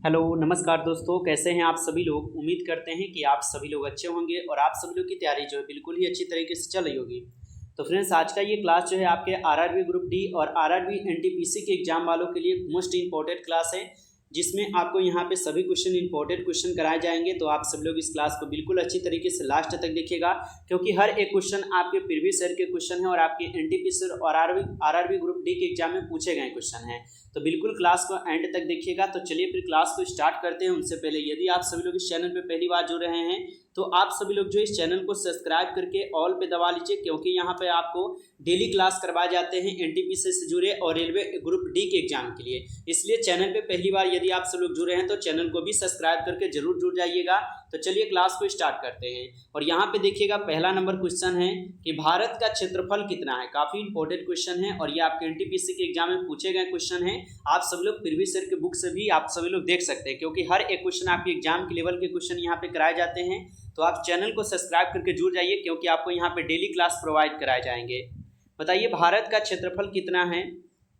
Hello नमस्कार दोस्तों, कैसे हैं आप सभी लोग। उम्मीद करते हैं कि आप सभी लोग अच्छे होंगे और आप सभी लोग की तैयारी जो है बिल्कुल ही अच्छी तरीके से चल रही होगी। तो फ्रेंड्स, आज का ये क्लास जो है आपके आरआरबी ग्रुप डी और आरआरबी एनटीपीसी के एग्जाम वालों के लिए मोस्ट इंपॉर्टेंट क्लास है, जिसमें आपको यहाँ पे सभी क्वेश्चन इंपॉर्टेंट क्वेश्चन कराए जाएंगे। तो आप सब लोग इस क्लास को बिल्कुल अच्छी तरीके से लास्ट तक देखिएगा, क्योंकि हर एक क्वेश्चन आपके प्रीवियस ईयर के क्वेश्चन है और आपके एनटीपीसी और आरआरबी ग्रुप डी के एग्जाम में पूछे गए क्वेश्चन हैं। तो बिल्कुल क्लास को एंड तक देखिएगा। तो चलिए फिर क्लास को स्टार्ट करते हैं। उनसे पहले यदि आप सभी लोग इस चैनल पे पहली बार जुड़ रहे हैं तो आप सभी लोग जो इस चैनल को सब्सक्राइब करके ऑल पे दबा लीजिए, क्योंकि यहाँ पे आपको डेली क्लास करवाए जाते हैं एनटीपीसी से जुड़े और रेलवे ग्रुप डी के एग्जाम के लिए। इसलिए चैनल पे पहली बार यदि आप सब लोग जुड़े हैं तो चैनल को भी सब्सक्राइब करके जरूर जुड़ जाइएगा। तो चलिए क्लास को स्टार्ट करते हैं। और यहाँ पे देखिएगा, पहला नंबर क्वेश्चन है कि भारत का क्षेत्रफल कितना है। काफी इंपॉर्टेंट क्वेश्चन है और ये आपके एनटीपीसी के एग्जाम में पूछे गए क्वेश्चन है। आप सब लोग प्रीवियस ईयर के बुक से भी आप सभी लोग देख सकते हैं, क्योंकि हर एक क्वेश्चन आपके एग्जाम के लेवल के क्वेश्चन यहाँ पे कराए जाते हैं। तो आप चैनल को सब्सक्राइब करके जुड़ जाइए, क्योंकि आपको यहाँ पे डेली क्लास प्रोवाइड कराए जाएंगे। बताइए भारत का क्षेत्रफल कितना है।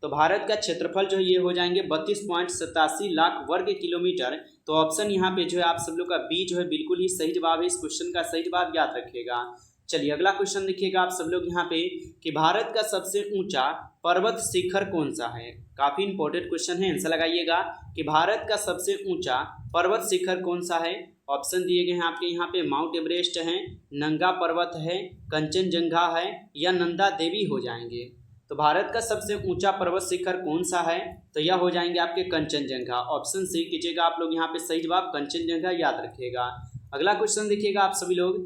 तो भारत का क्षेत्रफल जो है ये हो जाएंगे 32.87 लाख वर्ग किलोमीटर। तो ऑप्शन यहाँ पे जो है आप सब लोग का बी जो है बिल्कुल ही सही जवाब है। इस क्वेश्चन का सही जवाब याद रखिएगा। चलिए अगला क्वेश्चन देखिएगा आप सब लोग यहाँ पे कि भारत का सबसे ऊंचा पर्वत शिखर कौन सा है। काफी इंपॉर्टेंट क्वेश्चन है, आंसर लगाइएगा कि भारत का सबसे ऊंचा पर्वत शिखर कौन सा है। ऑप्शन दिए गए हैं आपके यहाँ पे माउंट एवरेस्ट है, नंगा पर्वत है, कंचनजंगा है या नंदा देवी हो जाएंगे। तो भारत का सबसे ऊंचा पर्वत शिखर कौन सा है, तो यह हो जाएंगे आपके कंचनजंगा। ऑप्शन सी कीजिएगा आप लोग यहाँ पे सही जवाब कंचनजंगा याद रखिएगा। अगला क्वेश्चन देखिएगा आप सभी लोग,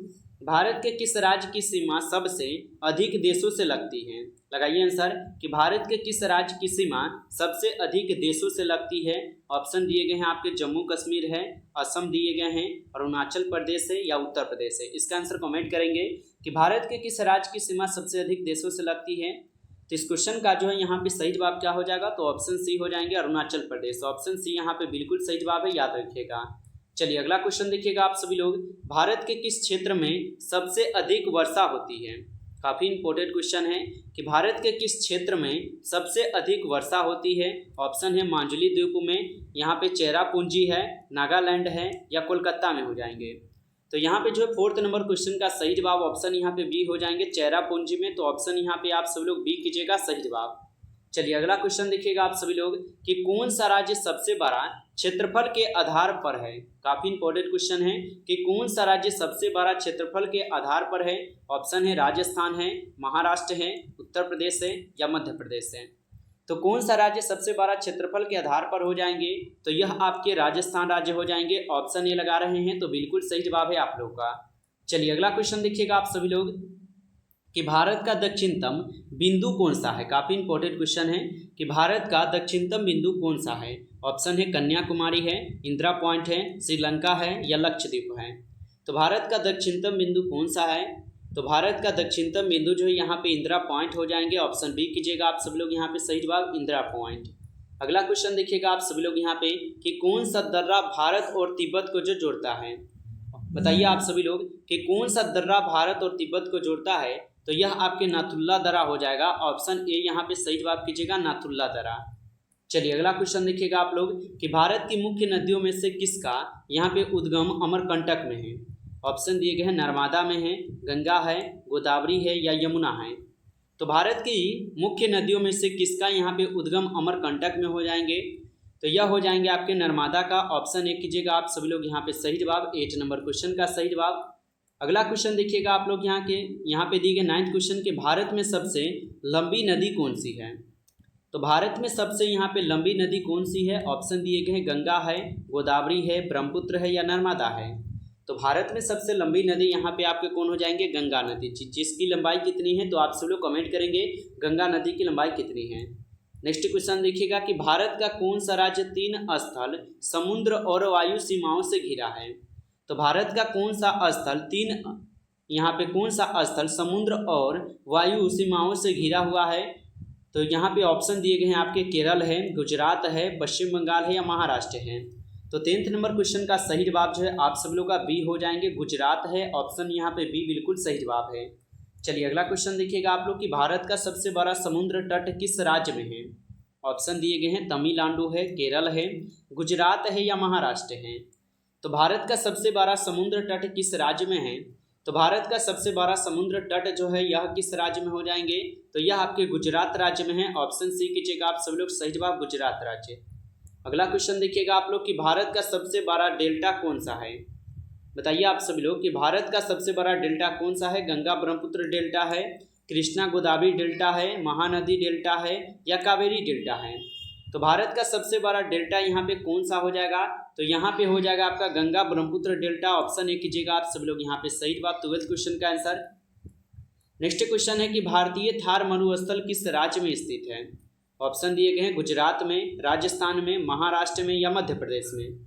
भारत के किस राज्य की सीमा सबसे अधिक देशों से लगती है। लगाइए आंसर कि भारत के किस राज्य की सीमा सबसे अधिक देशों से लगती है। ऑप्शन दिए गए हैं आपके जम्मू कश्मीर है, असम दिए गए हैं, अरुणाचल प्रदेश है या उत्तर प्रदेश है। इसका आंसर कमेंट करेंगे कि भारत के किस राज्य की सीमा सबसे अधिक देशों से लगती है। तो इस क्वेश्चन का जो है यहाँ पे सही जवाब क्या हो जाएगा, तो ऑप्शन सी हो जाएंगे अरुणाचल प्रदेश। ऑप्शन सी यहाँ पे बिल्कुल सही जवाब है, याद रखिएगा। चलिए अगला क्वेश्चन देखिएगा आप सभी लोग, भारत के किस क्षेत्र में सबसे अधिक वर्षा होती है। काफी इंपॉर्टेंट क्वेश्चन है कि भारत के किस क्षेत्र में सबसे अधिक वर्षा होती है। ऑप्शन है मांजुली द्वीप में, यहाँ पे चेरापूंजी है, नागालैंड है या कोलकाता में हो जाएंगे। तो यहाँ पे जो है फोर्थ नंबर क्वेश्चन का सही जवाब ऑप्शन यहाँ पे बी हो जाएंगे, चेरापूंजी में। तो ऑप्शन यहाँ पे आप सब लोग बी कीजिएगा सही जवाब। चलिए अगला क्वेश्चन देखिएगा आप सभी लोग कि कौन सा राज्य सबसे बड़ा क्षेत्रफल के आधार पर है। काफी इंपॉर्टेंट क्वेश्चन है कि कौन सा राज्य सबसे बड़ा क्षेत्रफल के आधार पर है। ऑप्शन है राजस्थान है, महाराष्ट्र है, उत्तर प्रदेश है या मध्य प्रदेश है। तो कौन सा राज्य सबसे बड़ा क्षेत्रफल के आधार पर हो जाएंगे, तो यह आपके राजस्थान राज्य हो जाएंगे। ऑप्शन ए लगा रहे हैं, तो बिल्कुल सही जवाब है आप लोगों का। चलिए अगला क्वेश्चन देखिएगा आप सभी लोग कि भारत का दक्षिणतम बिंदु कौन सा है। काफी इंपॉर्टेंट क्वेश्चन है कि भारत का दक्षिणतम बिंदु कौन सा है। ऑप्शन है कन्याकुमारी है, इंदिरा पॉइंट है, श्रीलंका है या लक्षद्वीप है। तो भारत का दक्षिणतम बिंदु कौन सा है, तो भारत का दक्षिणतम बिंदु जो है यहाँ पे इंदिरा पॉइंट हो जाएंगे। ऑप्शन बी कीजिएगा आप सब लोग यहाँ पे सही जवाब इंदिरा पॉइंट। अगला क्वेश्चन देखिएगा आप सभी लोग यहाँ पे कि कौन सा दर्रा भारत और तिब्बत को जो जोड़ता है। बताइए आप सभी लोग कि कौन सा दर्रा भारत और तिब्बत को जोड़ता है, तो यह आपके नाथुल्ला दर्रा हो जाएगा। ऑप्शन ए यहाँ पे सही जवाब कीजिएगा नाथुल्ला दर्रा। चलिए अगला क्वेश्चन देखिएगा आप लोग कि भारत की मुख्य नदियों में से किसका यहाँ पे उद्गम अमरकंटक में है। ऑप्शन दिए गए हैं नर्मदा में है, गंगा है, गोदावरी है या यमुना है। तो भारत की मुख्य नदियों में से किसका यहाँ पे उद्गम अमरकंटक में हो जाएंगे, तो यह हो जाएंगे आपके नर्मदा का। ऑप्शन ए कीजिएगा आप सभी लोग यहाँ पे सही जवाब, 8 नंबर क्वेश्चन का सही जवाब। अगला क्वेश्चन देखिएगा आप लोग यहाँ पे दिए गए 9th क्वेश्चन के भारत में सबसे लंबी नदी कौन सी है। तो भारत में सबसे यहाँ पे लंबी नदी कौन सी है। ऑप्शन दिए गए हैं गंगा है, गोदावरी है, ब्रह्मपुत्र है या नर्मदा है। तो भारत में सबसे लंबी नदी यहाँ पे आपके कौन हो जाएंगे, गंगा नदी। जिसकी लंबाई कितनी है, तो आप सब लोग कमेंट करेंगे गंगा नदी की लंबाई कितनी है। नेक्स्ट क्वेश्चन देखिएगा कि भारत का कौन सा राज्य 3 स्थल समुद्र और वायु सीमाओं से घिरा है। तो भारत का कौन सा स्थल यहाँ पे कौन सा स्थल समुद्र और वायु सीमाओं से घिरा हुआ है। तो यहाँ पे ऑप्शन दिए गए हैं आपके केरल है, गुजरात है, पश्चिम बंगाल है या महाराष्ट्र है। तो 10th नंबर क्वेश्चन का सही जवाब जो है आप सब लोग का बी हो जाएंगे, गुजरात है। ऑप्शन यहाँ पे बी बिल्कुल सही जवाब है। चलिए अगला क्वेश्चन देखिएगा आप लोग कि भारत का सबसे बड़ा समुद्र तट किस राज्य में है। ऑप्शन दिए गए हैं तमिलनाडु है, केरल है, गुजरात है या महाराष्ट्र है। तो भारत का सबसे बड़ा समुद्र तट किस राज्य में है? तो भारत का सबसे बड़ा समुद्र तट जो है यह किस राज्य में हो जाएंगे? तो यह आपके गुजरात राज्य में है। ऑप्शन सी कीजिएगा आप सभी लोग, सही जवाब गुजरात राज्य। अगला क्वेश्चन देखिएगा आप लोग कि भारत का सबसे बड़ा डेल्टा कौन सा है? बताइए आप सभी लोग कि भारत का सबसे बड़ा डेल्टा कौन सा है? गंगा ब्रह्मपुत्र डेल्टा है, कृष्णा गोदावरी डेल्टा है, महानदी डेल्टा है या कावेरी डेल्टा है? तो भारत का सबसे बड़ा डेल्टा यहाँ पे कौन सा हो जाएगा? तो यहाँ पे हो जाएगा आपका Ganga Brahmaputra delta. Option A कीजिएगा आप सब लोग यहाँ पे, सही जवाब 12th क्वेश्चन का आंसर। नेक्स्ट क्वेश्चन है कि भारतीय थार मरुस्थल किस राज्य में स्थित है? ऑप्शन दिए गए हैं गुजरात में, राजस्थान में, महाराष्ट्र में या मध्य प्रदेश में।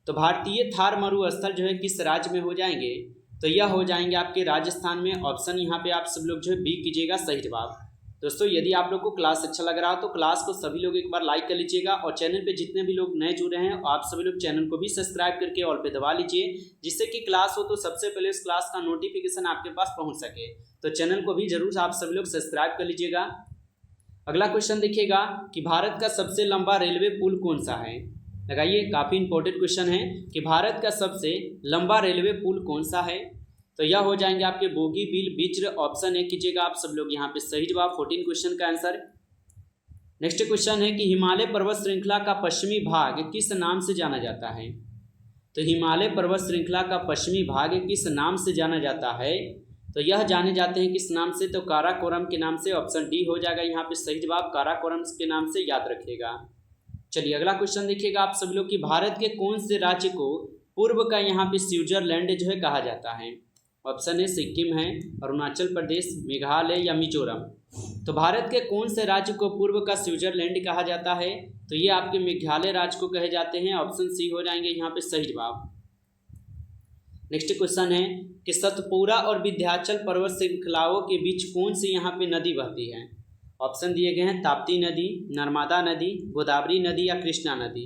तो भारतीय थार मरुस्थल जो है किस राज्य में हो जाएंगे? तो यह हो जाएंगे आपके राजस्थान में। ऑप्शन यहाँ पे आप सब लोग जो है बी कीजिएगा, सही जवाब। दोस्तों यदि आप लोग को क्लास अच्छा लग रहा हो तो क्लास को सभी लोग एक बार लाइक कर लीजिएगा और चैनल पे जितने भी लोग नए जुड़े हैं आप सभी लोग चैनल को भी सब्सक्राइब करके ऑल पे दबा लीजिए, जिससे कि क्लास हो तो सबसे पहले उस क्लास का नोटिफिकेशन आपके पास पहुंच सके। तो चैनल को भी जरूर आप सभी लोग सब्सक्राइब कर लीजिएगा। अगला क्वेश्चन देखिएगा कि भारत का सबसे लंबा रेलवे पुल कौन सा है? लगाइए, काफ़ी इंपॉर्टेंट क्वेश्चन है कि भारत का सबसे लंबा रेलवे पुल कौन सा है? तो यह हो जाएंगे आपके बोगीबील ब्रिज। ऑप्शन ए कीजिएगा आप सब लोग यहाँ पे, सही जवाब 14 क्वेश्चन का आंसर। नेक्स्ट क्वेश्चन है कि हिमालय पर्वत श्रृंखला का पश्चिमी भाग किस नाम से जाना जाता है? तो हिमालय पर्वत श्रृंखला का पश्चिमी भाग किस नाम से जाना जाता है? तो यह जाने जाते हैं किस नाम से? तो काराकोरम के नाम से। ऑप्शन डी हो जाएगा यहाँ पे, सही जवाब काराकोरम के नाम से, याद रखिएगा। चलिए अगला क्वेश्चन देखिएगा आप सभी लोग कि भारत के कौन से राज्य को पूर्व का यहाँ पे स्विट्जरलैंड जो है कहा जाता है? ऑप्शन ए सिक्किम है, अरुणाचल प्रदेश, मेघालय या मिजोरम। तो भारत के कौन से राज्य को पूर्व का स्विट्जरलैंड कहा जाता है? तो ये आपके मेघालय राज्य को कहे जाते हैं। ऑप्शन सी हो जाएंगे यहाँ पे, सही जवाब। नेक्स्ट क्वेश्चन है कि सतपुरा और विंध्याचल पर्वत श्रृंखलाओं के बीच कौन सी यहाँ पे नदी बहती है? ऑप्शन दिए गए हैं ताप्ती नदी, नर्मदा नदी, गोदावरी नदी या कृष्णा नदी।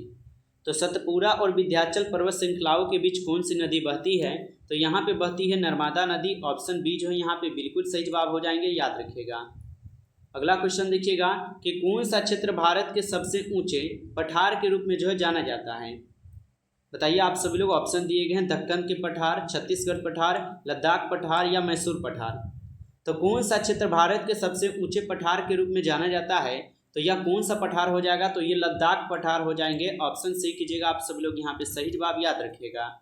तो सतपुरा और विंध्याचल पर्वत श्रृंखलाओं के बीच कौन सी नदी बहती है? तो यहाँ पे बहती है नर्मदा नदी। ऑप्शन बी जो है यहाँ पे बिल्कुल सही जवाब हो जाएंगे, याद रखिएगा। अगला क्वेश्चन देखिएगा कि कौन सा क्षेत्र भारत के सबसे ऊंचे पठार के रूप में जो है जाना जाता है? बताइए आप सभी लोग। ऑप्शन दिए गए हैं दक्कन के पठार, छत्तीसगढ़ पठार, लद्दाख पठार या मैसूर पठार। तो कौन सा क्षेत्र भारत के सबसे ऊंचे पठार के रूप में जाना जाता है? तो यह कौन सा पठार हो जाएगा? तो ये लद्दाख पठार हो जाएंगे। ऑप्शन सी कीजिएगा आप सभी लोग यहाँ पे, सही जवाब, याद रखिएगा।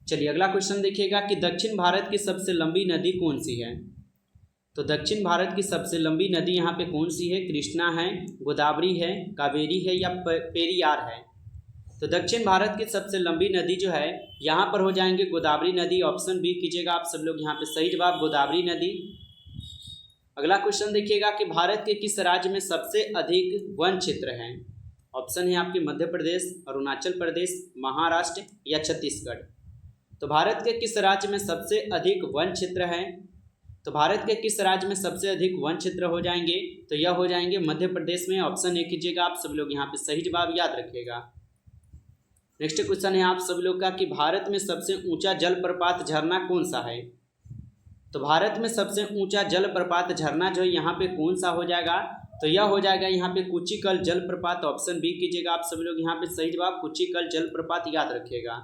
चलिए अगला क्वेश्चन देखिएगा कि दक्षिण भारत की सबसे लंबी नदी कौन सी है? तो दक्षिण भारत की सबसे लंबी नदी यहाँ पे कौन सी है? कृष्णा है, गोदावरी है, कावेरी है या पेरियार है? तो दक्षिण भारत की सबसे लंबी नदी जो है यहाँ पर हो जाएंगे गोदावरी नदी। ऑप्शन बी कीजिएगा आप सब लोग यहाँ पे, सही जवाब गोदावरी नदी। अगला क्वेश्चन देखिएगा कि भारत के किस राज्य में सबसे अधिक वन क्षेत्र है? ऑप्शन है आपके मध्य प्रदेश, अरुणाचल प्रदेश, महाराष्ट्र या छत्तीसगढ़। तो भारत के किस राज्य में सबसे अधिक वन क्षेत्र है? तो भारत के किस राज्य में सबसे अधिक वन क्षेत्र हो जाएंगे? तो यह हो जाएंगे मध्य प्रदेश में। ऑप्शन ए कीजिएगा आप सब लोग यहाँ पे, सही जवाब, याद रखिएगा। नेक्स्ट क्वेश्चन है आप सब लोग का कि भारत में सबसे ऊंचा जलप्रपात झरना कौन सा है? तो भारत में सबसे ऊंचा जलप्रपात झरना जो है यहाँ पे कौन सा हो जाएगा? तो यह हो जाएगा यहाँ पे कुचिकल जलप्रपात। ऑप्शन बी कीजिएगा आप सब लोग यहाँ पे, सही जवाब कुचिकल जलप्रपात, याद रखिएगा।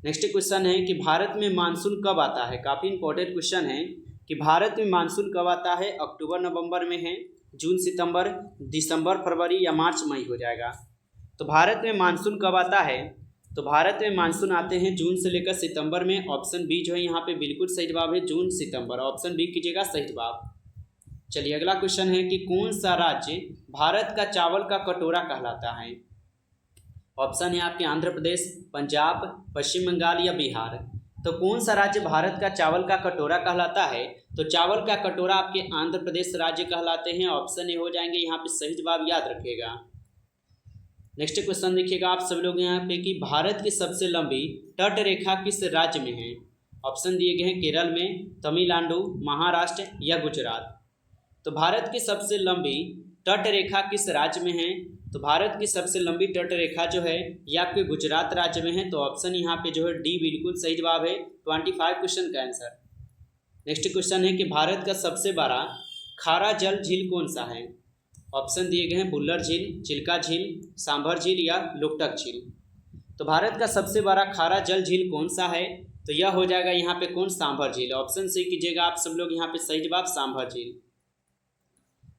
नेक्स्ट क्वेश्चन है कि भारत में मानसून कब आता है? काफ़ी इंपॉर्टेंट क्वेश्चन है कि भारत में मानसून कब आता है? अक्टूबर नवंबर में है, जून सितंबर, दिसंबर फरवरी या मार्च मई हो जाएगा। तो भारत में मानसून कब आता है? तो भारत में मानसून आते हैं जून से लेकर सितंबर में। ऑप्शन बी जो है यहाँ पे बिल्कुल सही जवाब है, जून सितंबर। ऑप्शन बी कीजिएगा, सही जवाब। चलिए अगला क्वेश्चन है कि कौन सा राज्य भारत का चावल का कटोरा कहलाता है? ऑप्शन है आपके आंध्र प्रदेश, पंजाब, पश्चिम बंगाल या बिहार। तो कौन सा राज्य भारत का चावल का कटोरा कहलाता है? तो चावल का कटोरा आपके आंध्र प्रदेश राज्य कहलाते हैं। ऑप्शन ए हो जाएंगे यहाँ पे, सही जवाब, याद रखिएगा। नेक्स्ट क्वेश्चन देखिएगा आप सब लोग यहाँ पे कि भारत की सबसे लंबी तट रेखा किस राज्य में है? ऑप्शन दिए गए हैं केरल में, तमिलनाडु, महाराष्ट्र या गुजरात। तो भारत की सबसे लंबी तट रेखा किस राज्य में है? तो भारत की सबसे लंबी तट रेखा जो है ये आपके गुजरात राज्य में है। तो ऑप्शन यहाँ पे जो है डी बिल्कुल सही जवाब है, 25 क्वेश्चन का आंसर। नेक्स्ट क्वेश्चन है कि भारत का सबसे बड़ा खारा जल झील कौन सा है? ऑप्शन दिए गए हैं बुल्लर झील, चिल्का झील, सांभर झील या लुकटक झील। तो भारत का सबसे बड़ा खारा जल झील कौन सा है? तो यह हो जाएगा यहाँ पे कौन? सांभर झील। ऑप्शन सी कीजिएगा आप सब लोग यहाँ पे, सही जवाब सांभर झील।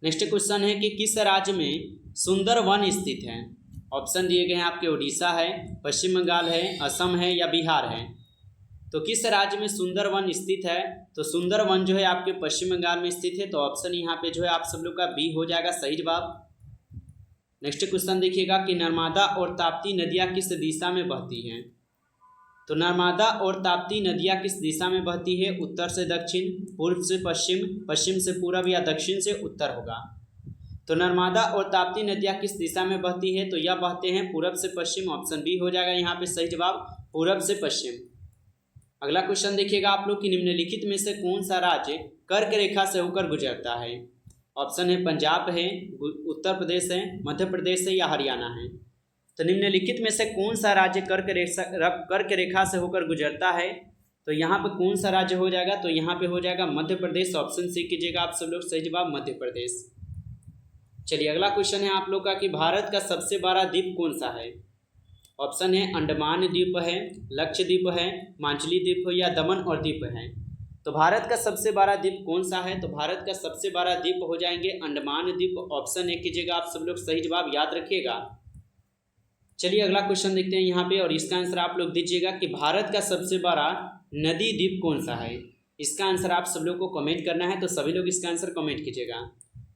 नेक्स्ट क्वेश्चन है कि किस राज्य में सुंदर वन स्थित है? ऑप्शन दिए गए हैं आपके, उड़ीसा है, पश्चिम बंगाल है, असम है या बिहार है। तो किस राज्य में सुंदर वन स्थित है? तो सुंदर वन जो है आपके पश्चिम बंगाल में स्थित है। तो ऑप्शन यहाँ पे जो है आप सब लोग का बी हो जाएगा सही जवाब। नेक्स्ट क्वेश्चन देखिएगा कि नर्मदा और ताप्ती नदियाँ किस दिशा में बहती हैं? तो नर्मदा और ताप्ती नदियाँ किस दिशा में बहती है? उत्तर से दक्षिण, पूर्व से पश्चिम, पश्चिम से पूर्व या दक्षिण से उत्तर होगा। तो नर्मदा और ताप्ती नदियाँ किस दिशा में बहती है? तो यह बहते हैं पूर्व से पश्चिम। ऑप्शन बी हो जाएगा यहाँ पे सही जवाब, पूर्व से पश्चिम। अगला क्वेश्चन देखिएगा आप लोग कि निम्नलिखित में से कौन सा राज्य कर्क रेखा से होकर गुजरता है? ऑप्शन है पंजाब है, उत्तर प्रदेश है, मध्य प्रदेश है या हरियाणा है। तो निम्नलिखित में से कौन सा राज्य कर्क रेखा से होकर गुजरता है? तो यहाँ पे कौन सा राज्य हो जाएगा? तो यहाँ पे हो जाएगा मध्य प्रदेश। ऑप्शन सी कीजिएगा आप सब लोग, सही जवाब मध्य प्रदेश। चलिए अगला क्वेश्चन है आप लोग का कि भारत का सबसे बड़ा द्वीप कौन सा है? ऑप्शन है अंडमान द्वीप है, लक्षद्वीप है, मांझली द्वीप या दमन और द्वीप है। तो भारत का सबसे बड़ा द्वीप कौन सा है? तो भारत का सबसे बड़ा द्वीप हो जाएंगे अंडमान द्वीप। ऑप्शन ए कीजिएगा आप सब लोग, सही जवाब याद रखिएगा। चलिए अगला क्वेश्चन देखते हैं यहाँ पे, और इसका आंसर आप लोग दीजिएगा कि भारत का सबसे बड़ा नदी द्वीप कौन सा है? इसका आंसर आप सब लोग को कमेंट करना है, तो सभी लोग इसका आंसर कमेंट कीजिएगा।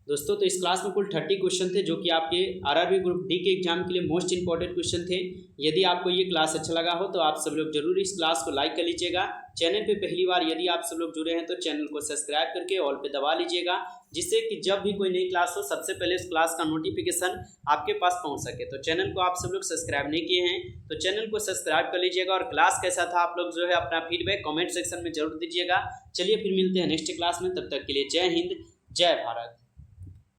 दोस्तों तो इस क्लास में कुल 30 क्वेश्चन थे जो कि आपके आरआरबी ग्रुप डी के एग्जाम के लिए मोस्ट इंपॉर्टेंट क्वेश्चन थे। यदि आपको ये क्लास अच्छा लगा हो तो आप सब लोग जरूर इस क्लास को लाइक कर लीजिएगा। चैनल पे पहली बार यदि आप सब लोग जुड़े हैं तो चैनल को सब्सक्राइब करके ऑल पे दबा लीजिएगा, जिससे कि जब भी कोई नई क्लास हो सबसे पहले उस क्लास का नोटिफिकेशन आपके पास पहुंच सके। तो चैनल को आप सब लोग सब्सक्राइब नहीं किए हैं तो चैनल को सब्सक्राइब कर लीजिएगा, और क्लास कैसा था आप लोग जो है अपना फीडबैक कमेंट सेक्शन में जरूर दीजिएगा। चलिए फिर मिलते हैं नेक्स्ट क्लास में, तब तक के लिए जय हिंद, जय भारत।